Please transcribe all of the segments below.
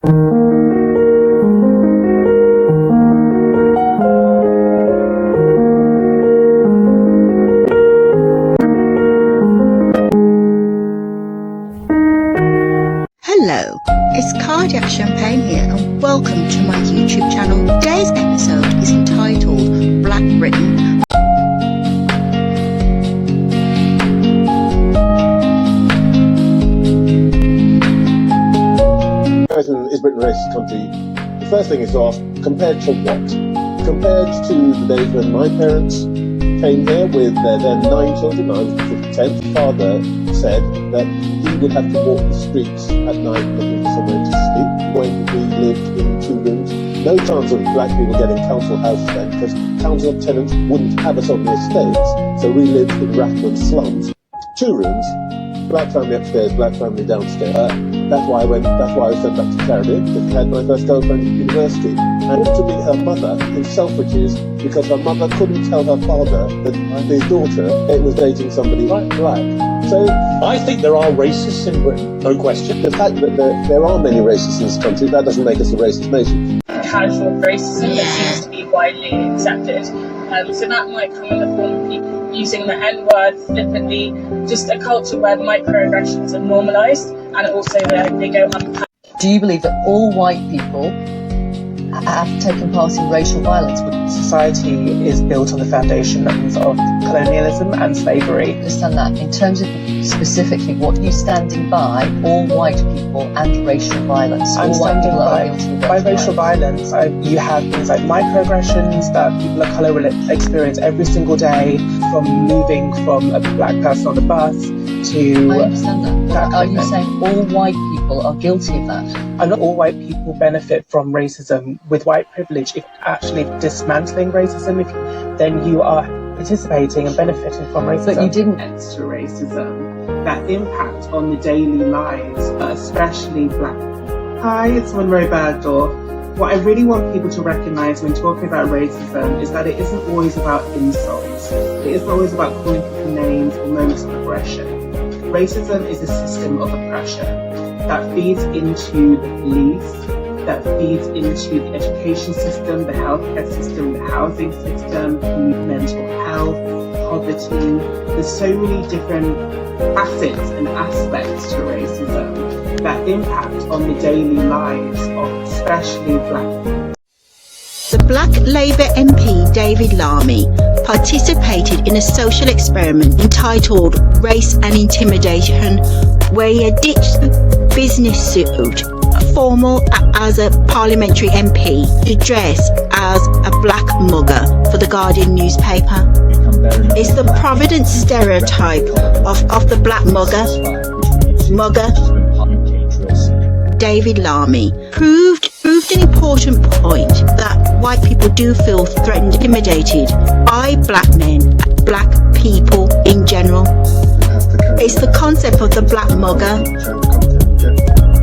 Hello, it's Cardiac Champagne here and welcome to my YouTube channel. Today's episode is entitled Black Britain. Is Britain a racist country? The first thing is to ask, compared to what? Compared to the days when my parents came here with their 9 children, I was the 10th. Father said that he would have to walk the streets at night looking for somewhere to sleep when we lived in 2 rooms. No chance of black people getting council houses then, because council tenants wouldn't have us on the estates, so we lived in Rathbone slums. 2 rooms, black family upstairs, black family downstairs. That's why I was sent back to the Caribbean, because I had my first girlfriend at university. And to meet her mother in Selfridges, because her mother couldn't tell her father that his daughter was dating somebody black. So I think there are racists in Britain, no question. The fact that there are many racists in this country, that doesn't make us a racist nation. Casual racism that seems to be widely accepted. So that might come in the form of people using the N-word flippantly, just a culture where microaggressions are normalised and also they go unpacked. Do you believe that all white people have taken part in racial violence? Society is built on the foundations of colonialism and slavery. I understand that. In terms of specifically what you're standing by, all white people and racial violence. I'm all white standing people are guilty of by racial violence. You have things like microaggressions that people of colour will experience every single day, from moving from a black person on a bus to... I understand that. Are you saying all white people are guilty of that? And not all white people benefit from racism. With white privilege, if actually dismantling racism, then you are participating and benefiting from racism. But you didn't. To racism, that impact on the daily lives, especially black people. Hi, it's Monroe Bergdorf. What I really want people to recognise when talking about racism is that it isn't always about insults. It isn't always about calling people names or moments of aggression. Racism is a system of oppression that feeds into the police, that feeds into the education system, the healthcare system, the housing system, mental health, poverty. There's so many different facets and aspects to racism that impact on the daily lives of especially black people. The Black Labour MP David Lammy participated in a social experiment entitled Race and Intimidation, where he had ditched the business suit, formal as a parliamentary MP, to dress as a black mugger for the Guardian newspaper. It's the Providence stereotype of the black mugger. David Lammy proved an important point that white people do feel threatened, intimidated by black men, black people in general. It's the concept of the black mugger.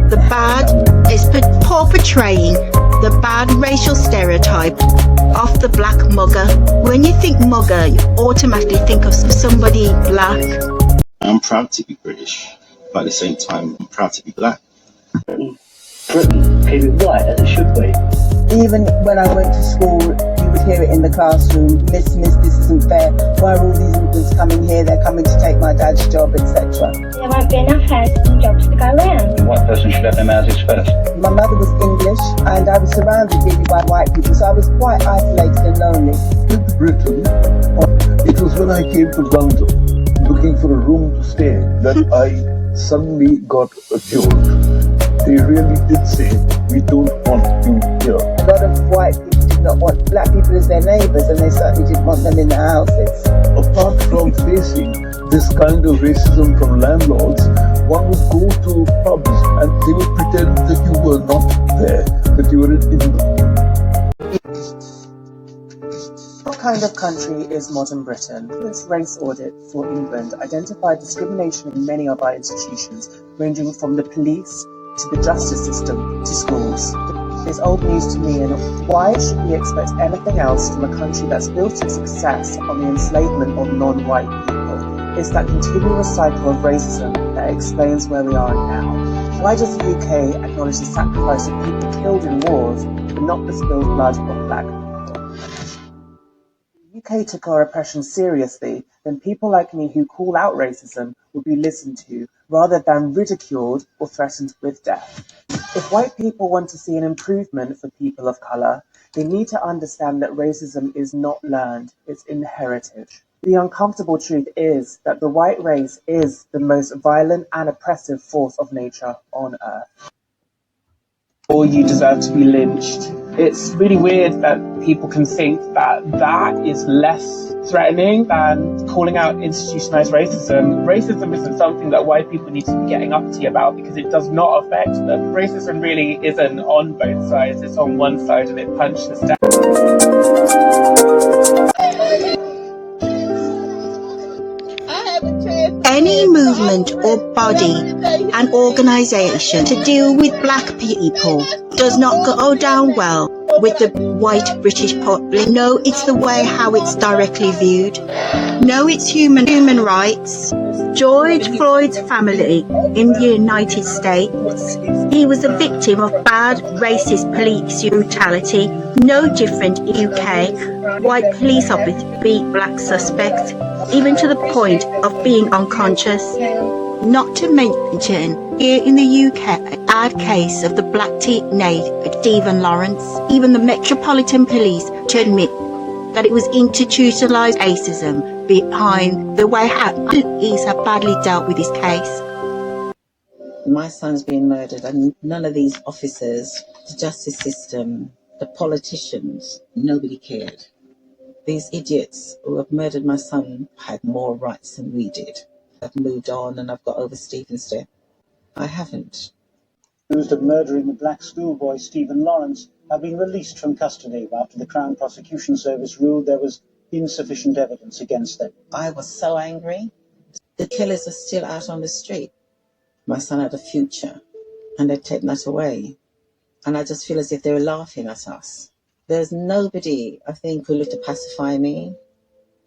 The bad is portraying the bad racial stereotype of the black mugger. When you think mugger, you automatically think of somebody black. I'm proud to be British, but at the same time, I'm proud to be black. Britain, keep it right as it should be. Even when I went to school, you would hear it in the classroom, miss, this isn't fair. Why are all these immigrants coming here? They're coming to take my dad's job, etc. There won't be enough houses and jobs to go around. The white person should have them houses first. My mother was English and I was surrounded really by white people, so I was quite isolated and lonely. With Britain, it was when I came to London looking for a room to stay that I suddenly got a jolt. They really did say, we don't want you here. A lot of white people did not want black people as their neighbours, and they certainly didn't want them in their houses. Apart from facing this kind of racism from landlords, one would go to pubs and they would pretend that you were not there, that you were in England. What kind of country is modern Britain? This race audit for England identified discrimination in many of our institutions, ranging from the police to the justice system to schools. It's old news to me, and why should we expect anything else from a country that's built its success on the enslavement of non-white people? It's that continuous cycle of racism that explains where we are now. Why does the UK acknowledge the sacrifice of people killed in wars, but not the spilled blood of black people? If the UK took our oppression seriously, then people like me who call out racism would be listened to, rather than ridiculed or threatened with death. If white people want to see an improvement for people of colour, they need to understand that racism is not learned, it's inherited. The uncomfortable truth is that the white race is the most violent and oppressive force of nature on earth. Or you deserve to be lynched. It's really weird that people can think that that is less threatening than calling out institutionalized racism. Racism isn't something that white people need to be getting uppity about because it does not affect them. Racism really isn't on both sides, it's on one side and it punches down. Any movement or body and organisation to deal with black people does not go down well with the white British public. No, it's the way how it's directly viewed. No, it's human rights. George Floyd's family in the United States, he was a victim of bad racist police brutality. No different in UK. White police officers beat black suspects, even to the point of being unconscious. Not to mention, here in the UK, a bad case of the black teenage Stephen Lawrence. Even the Metropolitan Police to admit that it was institutionalised racism behind the way how police have badly dealt with this case. My son's being murdered and none of these officers, the justice system, the politicians, nobody cared. These idiots who have murdered my son had more rights than we did. I've moved on and I've got over Stephen's death. I haven't. Accused of murdering the black schoolboy Stephen Lawrence have been released from custody after the Crown Prosecution Service ruled there was insufficient evidence against them. I was so angry. The killers are still out on the street. My son had a future and they've taken that away. And I just feel as if they were laughing at us. There's nobody, I think, who lived to pacify me.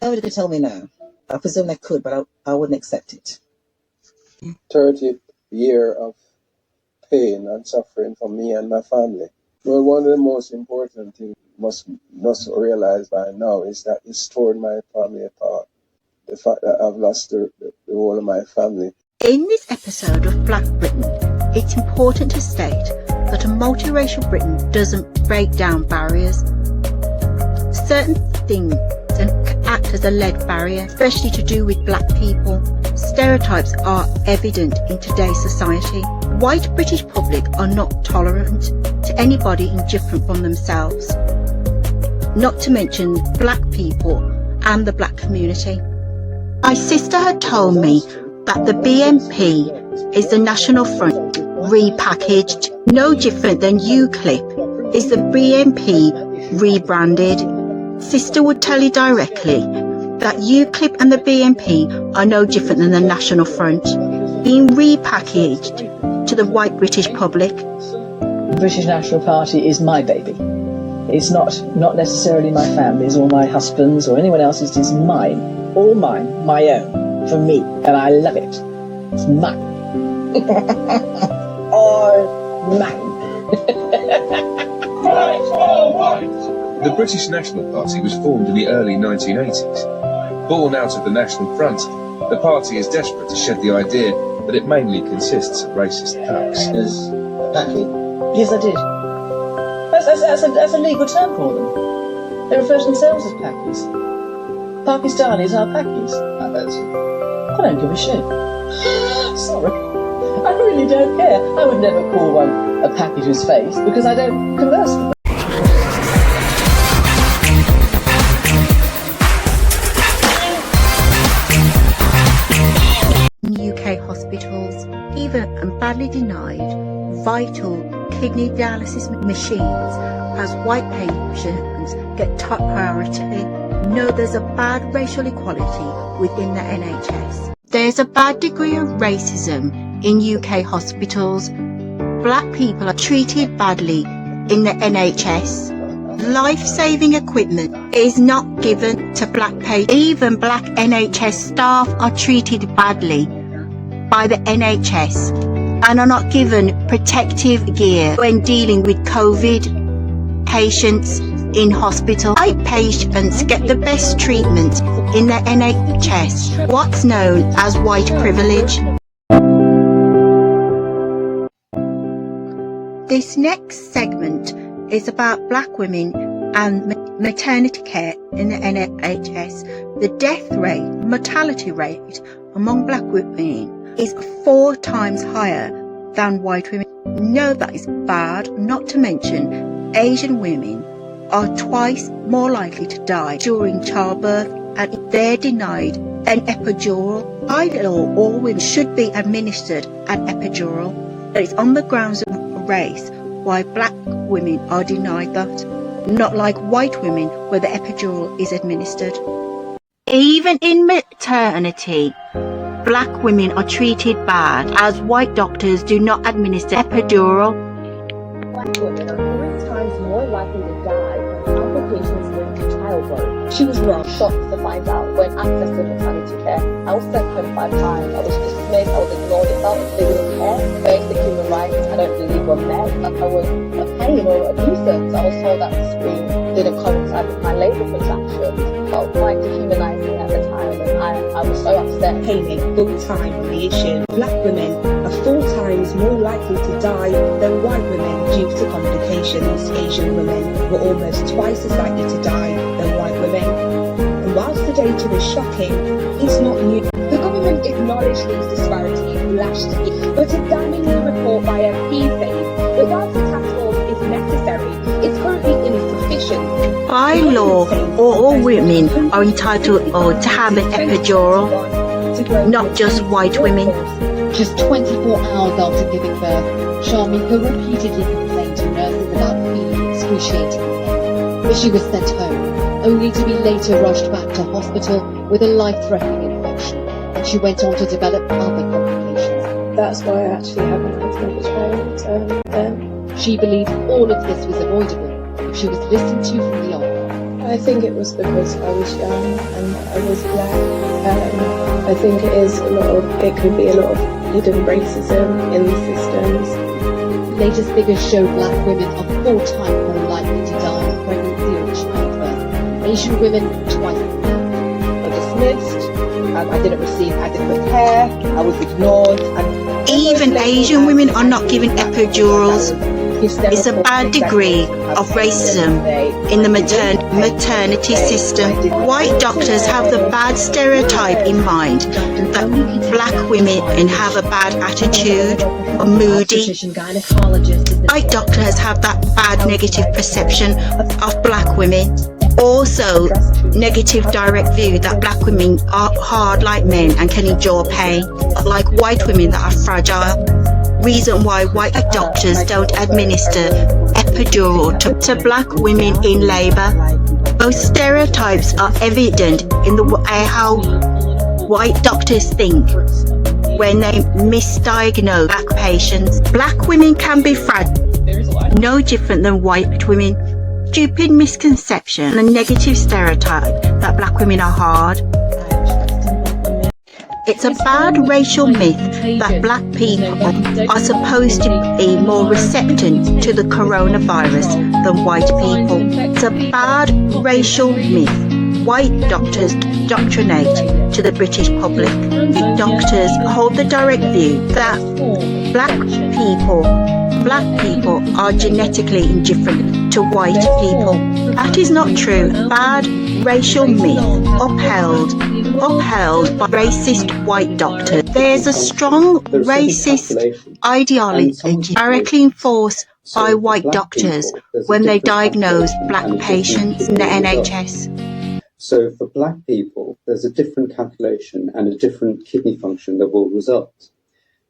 Nobody could tell me no. I presume they could, but I wouldn't accept it. 30th year of pain and suffering for me and my family. Well, one of the most important things must realize by now is that it's torn my family apart. The fact that I've lost the whole of my family. In this episode of Black Britain, it's important to state that a multiracial Britain doesn't break down barriers. Certain things can act as a lead barrier, especially to do with black people. Stereotypes are evident in today's society. White British public are not tolerant to anybody indifferent from themselves, not to mention black people and the black community. My sister had told me that the BNP is the National Front repackaged, no different than UKIP is the BNP rebranded. Sister would tell you directly that UKIP and the BNP are no different than the National Front, being repackaged to the white British public. The British National Party is my baby. It's not necessarily my family's or my husband's or anyone else's. It's mine, all mine, my own, for me, and I love it. It's mine. All mine. The British National Party was formed in the early 1980s. Born out of the National Front, the party is desperate to shed the idea that it mainly consists of racist thugs. Is packing? Yes, I did. That's a legal term for them. They refer to themselves as Pakis. Pakistanis are Pakis. I don't give a shit. Sorry. I really don't care. I would never call one a Paki to his face because I don't converse with them. In UK hospitals, even and badly denied vital kidney dialysis machines as white patients get top priority. No, there's a bad racial equality within the NHS. There's a bad degree of racism in UK hospitals. Black people are treated badly in the NHS. Life-saving equipment is not given to black patients. Even black NHS staff are treated badly by the NHS. and are not given protective gear when dealing with COVID patients in hospital. White patients get the best treatment in the NHS, what's known as white privilege. This next segment is about black women and maternity care in the NHS. The death rate, mortality rate among black women is 4 times higher than white women. No, that is bad. Not to mention, Asian women are twice more likely to die during childbirth, and if they're denied an epidural. By law, all women should be administered an epidural. It's on the grounds of race why black women are denied that, not like white women where the epidural is administered. Even in maternity, black women are treated bad as white doctors do not administer epidural. Black women are 3 times more likely to die from complications linked to childbirth. She was wrong. Shocked to find out when accessing maternity care. I was sent 25 times. I was dismissed. I was ignored. It felt like they didn't care. Basic human rights, I don't believe were met. I was a pain or a nuisance. I was told that the scream didn't coincide with my labour contractions. It felt quite dehumanising at the time, and I was so upset. Campaigning full time on the issue. Black women are 4 times more likely to die than white women due to complications. Asian women were almost twice as likely to die than white women. And whilst the data is shocking, it's not new. The government acknowledged these disparities last year, but a damning new report by MP says that whilst a task force is necessary, it's currently insufficient. By law, all women are entitled to have an epidural, not just white women. Just 24 hours after giving birth, Shamika repeatedly complained to nurses about feeling excruciating pain, but she was sent home, only to be later rushed back to hospital with a life-threatening infection, and she went on to develop other complications. That's why I actually haven't had another child then. She believed all of this was avoidable if she was listened to from the off. I think it was because I was young and I was black. I think it could be a lot of hidden racism in the systems. Latest figures show black women are 4 times more likely to die of pregnancy or childbirth. Asian women twice as much. I was dismissed, I didn't receive adequate care, I was ignored. And even Asian women are not given epidurals. It's a bad degree of racism in the maternity system. White doctors have the bad stereotype in mind that black women have a bad attitude, or moody. White doctors have that bad negative perception of black women. Also, negative direct view that black women are hard like men and can endure pain, like white women that are fragile. Reason why white doctors don't administer epidural to black women in labour. Those stereotypes are evident in the way how white doctors think when they misdiagnose black patients. Black women can be fragile, no different than white women. Stupid misconception and negative stereotype that black women are hard. It's a bad racial myth that black people are supposed to be more receptive to the coronavirus than white people. It's a bad racial myth. White doctors doctrinate to the British public. Doctors hold the direct view that black people are genetically indifferent to white people. That is not true. Bad racial myth upheld by racist white doctors. There's a strong racist ideology directly enforced by white doctors when they diagnose black patients in the NHS. So for black people, there's a different calculation and a different kidney function that will result.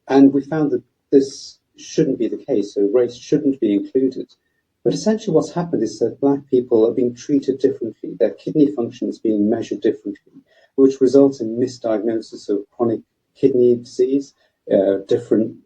And we found that this shouldn't be the case, so race shouldn't be included. But essentially what's happened is that black people are being treated differently. Their kidney function is being measured differently, which results in misdiagnosis of chronic kidney disease, different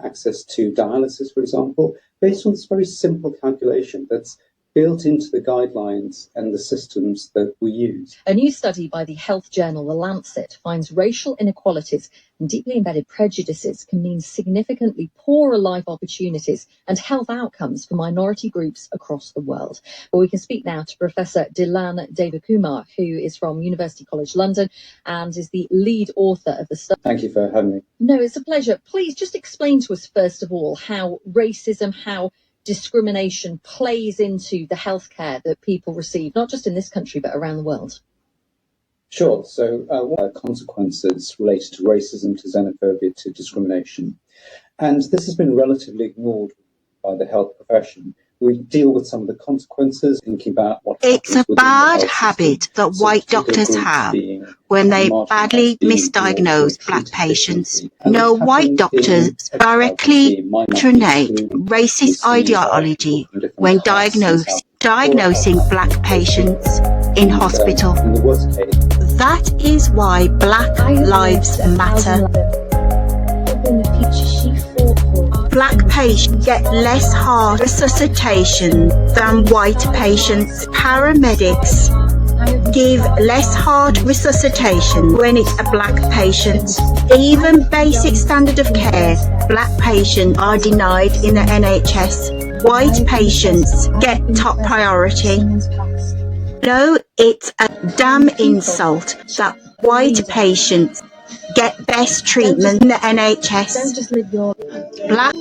access to dialysis, for example, based on this very simple calculation that's built into the guidelines and the systems that we use. A new study by the health journal The Lancet finds racial inequalities and deeply embedded prejudices can mean significantly poorer life opportunities and health outcomes for minority groups across the world. But we can speak now to Professor Dilan Devakumar, who is from University College London and is the lead author of the study. Thank you for having me. No, it's a pleasure. Please just explain to us, first of all, how racism, how discrimination plays into the healthcare that people receive, not just in this country, but around the world. Sure. So what are consequences related to racism, to xenophobia, to discrimination? And this has been relatively ignored by the health profession. We deal with some of the consequences, thinking about what it's a bad habit that white doctors have when they badly misdiagnose black patients. No, white doctors directly indoctrinate racist ideology when diagnosing black patients in hospital. That is why Black Lives Matter. Black patients get less heart resuscitation than white patients. Paramedics give less heart resuscitation when it's a black patient. Even basic standard of care, black patients are denied in the NHS. White patients get top priority. No, it's a damn insult that white patients get best treatment in the NHS. Black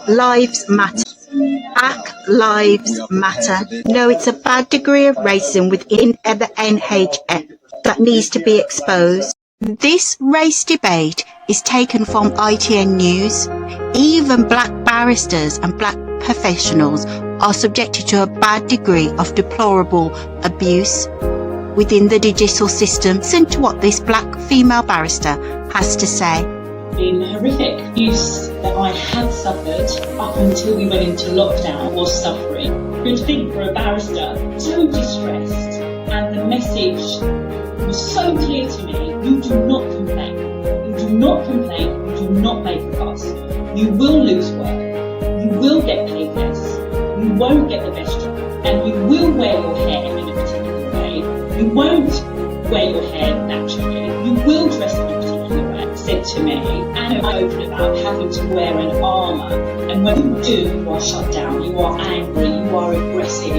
Lives Matter. Black Lives Matter. No, it's a bad degree of racism within the NHS that needs to be exposed. This race debate is taken from ITN News. Even black barristers and black professionals are subjected to a bad degree of deplorable abuse within the judicial system. Listen to what this black female barrister has to say. In horrific abuse that I had suffered up until we went into lockdown was suffering. Good thing for a barrister, so distressed, and the message was so clear to me: you do not complain. You do not complain. You do not make a fuss. You will lose work. You will get paid less. You won't get the best job, and you will wear your hair in a particular way. You won't wear your hair naturally. You will dress in a particular way. Said to me, and I open about having to wear an armour, and when you do, you are shut down. You are angry. You are aggressive.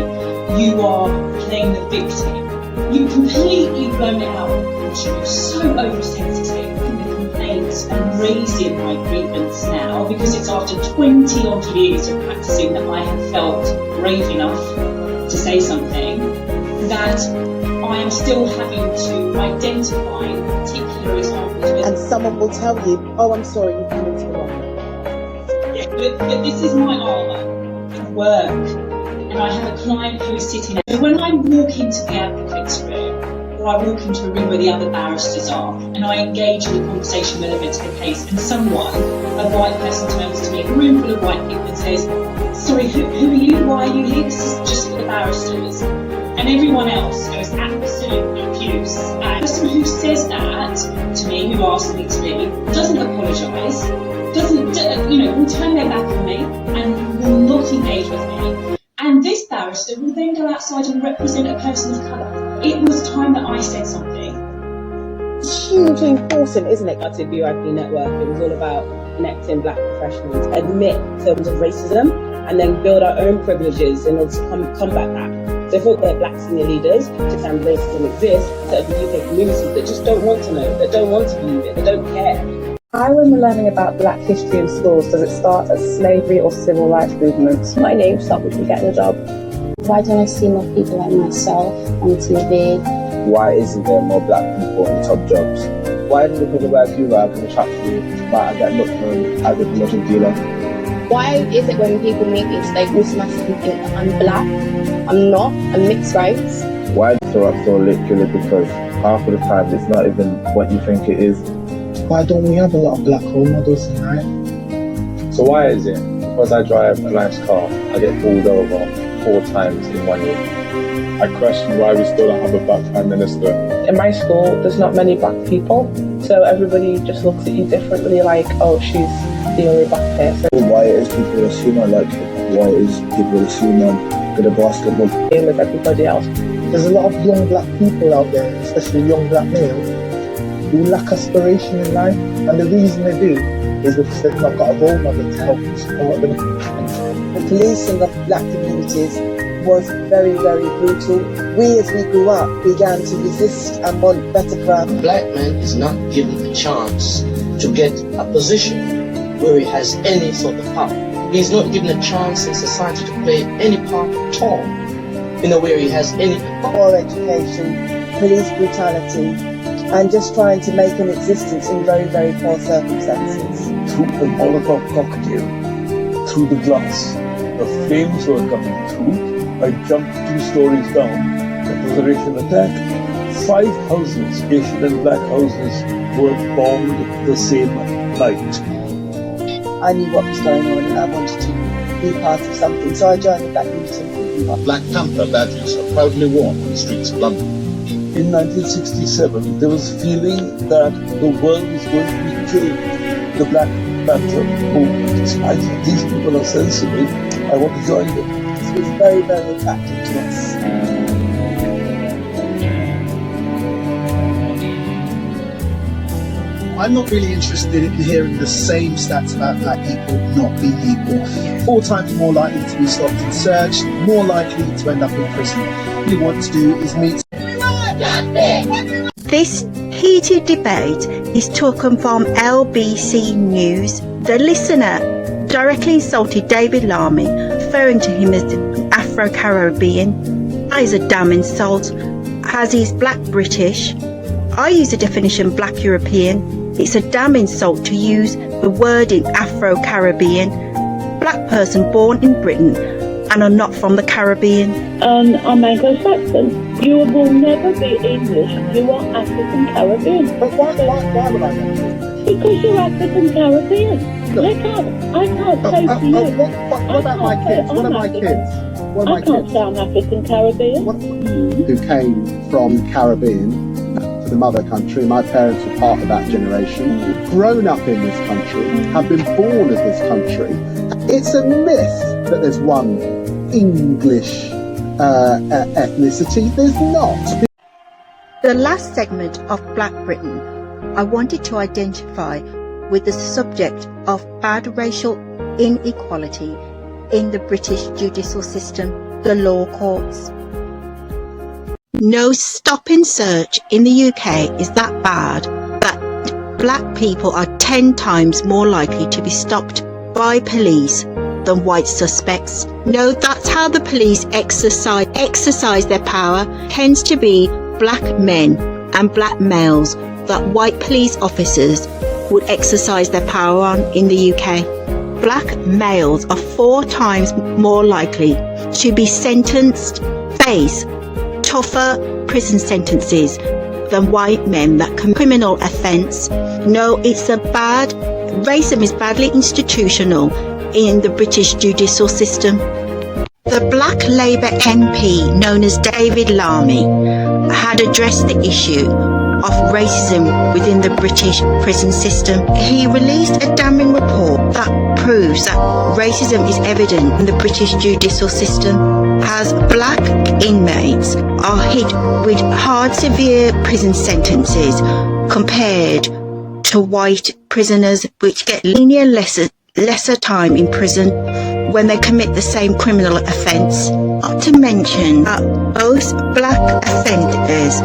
You are playing the victim. You completely blown it out because you're so oversensitive to the complaints and raising my grievance now, because it's after 20 odd years of practicing that I have felt brave enough to say something that I am still having to identify particular examples. And someone will tell you, oh, I'm sorry, you've come into the wrong. Yeah, but this is my armour at work. And I have a client who is sitting there. When I walk into the advocate's room, or I walk into a room where the other barristers are, and I engage in a conversation relevant to the case, and someone, a white person, turns to me, a room full of white people, and says, sorry, who are you? Why are you here? This is just for the barristers. And everyone else goes absolutely confused. And the person who says that to me, who asked me to leave, doesn't apologise, doesn't, will turn their back on me, and will not engage with me. And this barrister will then go outside and represent a person of colour. It was time that I said something. It's hugely important, isn't it? At VIP Network, it was all about connecting black professionals, admit terms of racism, and then build our own privileges in order to combat that. So if we're black senior leaders to understand racism exists, that the UK community that just don't want to know, that don't want to believe it, that don't care. Why, when we're learning about black history in schools, does it start as slavery or civil rights movements? My name stopped me getting a job. Why don't I see more people like myself on TV? Why isn't there more black people in top jobs? Why isn't the people like you that in the factory but I get looked for as a promotion dealer? Why is it when people meet me, they automatically think that I'm black? I'm not. I'm mixed race. Why do I feel literally? Because half of the time it's not even what you think it is. Why don't we have a lot of black role models in life? So why is it because I drive a nice car, I get pulled over 4 times in 1 year? I question why we still don't have a black prime minister. In my school, there's not many black people, so everybody just looks at you differently, like, oh, she's the only black person. Why is people assume I like it? Why is people assume I'm good at basketball. Same as everybody else. There's a lot of young black people out there, especially young black males, who lack aspiration in life, and the reason they do is because they've not got a role model to help and support them. The policing of black communities was very, very brutal. We, as we grew up, began to resist and want better for our... Black man is not given a chance to get a position where he has any sort of power. He's not given a chance in society to play any part at all, where he has any poor education, police brutality, and just trying to make an existence in very, very poor circumstances. Through the Molotov cocktail, through the glass, the flames were coming through. I jumped 2 stories down. It was a racial attack. 5 houses, Asian and black houses, were bombed the same night. I knew what was going on and I wanted to be part of something, so I joined the Black Youth. Black Panther badges are proudly worn on the streets of London. In 1967, there was a feeling that the world was going to be changed. The Black Panther movement. I think these people are sensible. I want to join them. It was very, very attractive to us. I'm not really interested in hearing the same stats about black people not being equal. 4 times more likely to be stopped and searched, more likely to end up in prison. What we want to do is meet... This heated debate is taken from LBC News. The listener directly insulted David Lamy, referring to him as Afro-Caribbean. That is a damn insult, as he's black British. I use the definition black European. It's a damn insult to use the wording Afro-Caribbean. Black person born in Britain and are not from the Caribbean. I'm Anglo-Saxon. You will never be English. You are African Caribbean. But why would I know? Because you're African Caribbean. Look. I can't say to you. What about my kids? What are my kids? What are my kids? I can't say I'm African Caribbean. Who came from Caribbean to the mother country. My parents were part of that generation. Grown up in this country, have been born of this country. It's a myth that there's one English ethnicity. There's not. The last segment of Black Britain, I wanted to identify with the subject of bad racial inequality in the British judicial system, the law courts. No stop and search in the UK is that bad that black people are 10 times more likely to be stopped by police than white suspects. No, that's how the police exercise their power. Tends to be black men and black males that white police officers would exercise their power on in the UK. Black males are 4 times more likely to be face tougher prison sentences than white men that commit criminal offence. No, racism is badly institutional in the British judicial system. The black Labour MP known as David Lamy had addressed the issue of racism within the British prison system. He released a damning report that proves that racism is evident in the British judicial system, as black inmates are hit with hard, severe prison sentences compared to white prisoners, which get linear lesser time in prison when they commit the same criminal offence. Not to mention that most black offenders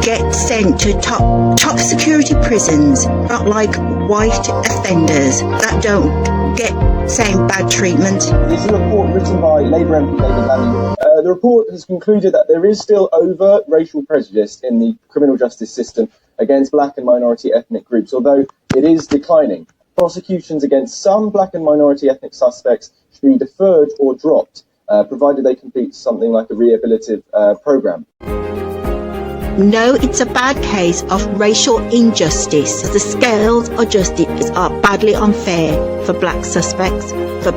get sent to top security prisons, not like white offenders that don't get same bad treatment. It's a report written by Labour MP David Lamy. The report has concluded that there is still overt racial prejudice in the criminal justice system against black and minority ethnic groups, although it is declining. Prosecutions against some black and minority ethnic suspects should be deferred or dropped, provided they complete something like a rehabilitative programme. No, it's a bad case of racial injustice. The scales of justice are badly unfair for black suspects. The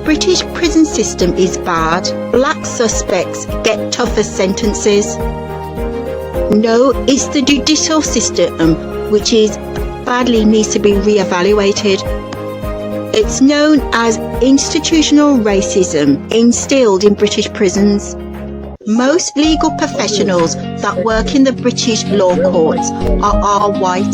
British prison system is bad. Black suspects get tougher sentences. No, it's the judicial system which is badly needs to be re-evaluated. It's known as institutional racism instilled in British prisons. Most legal professionals that work in the British law courts are white.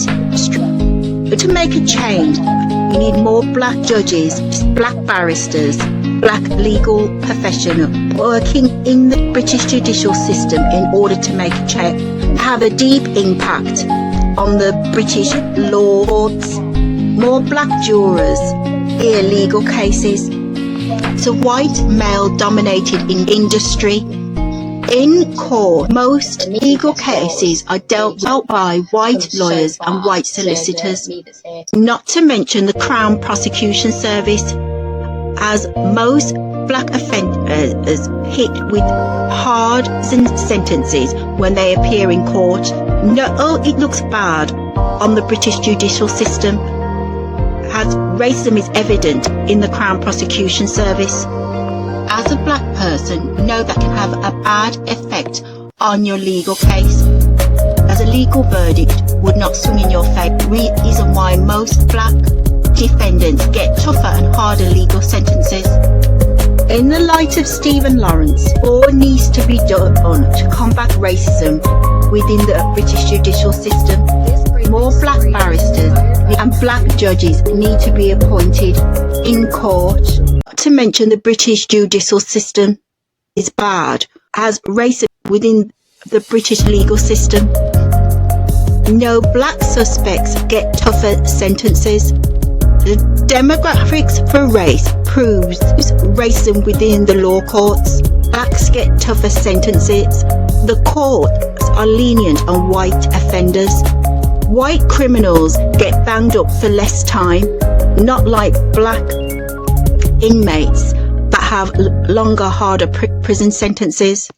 To make a change, we need more black judges, black barristers, black legal professionals working in the British judicial system in order to make a change, have a deep impact on the British law courts. More black jurors hear legal cases. It's a white male-dominated industry. In court, most legal cases are dealt by white lawyers and white solicitors, not to mention the Crown Prosecution Service, as most black offenders hit with hard sentences when they appear in court. No, it looks bad on the British judicial system, as racism is evident in the Crown Prosecution Service. As a black person, know that can have a bad effect on your legal case, as a legal verdict would not swing in your favour. Reason why most black defendants get tougher and harder legal sentences. In the light of Stephen Lawrence, more needs to be done to combat racism within the British judicial system. More black barristers and black judges need to be appointed in court. Not to mention the British judicial system is bad, as racism within the British legal system. No black suspects get tougher sentences. The demographics for race proves racism within the law courts. Blacks get tougher sentences. The courts are lenient on white offenders. White criminals get banged up for less time, not like black inmates that have longer, harder prison sentences.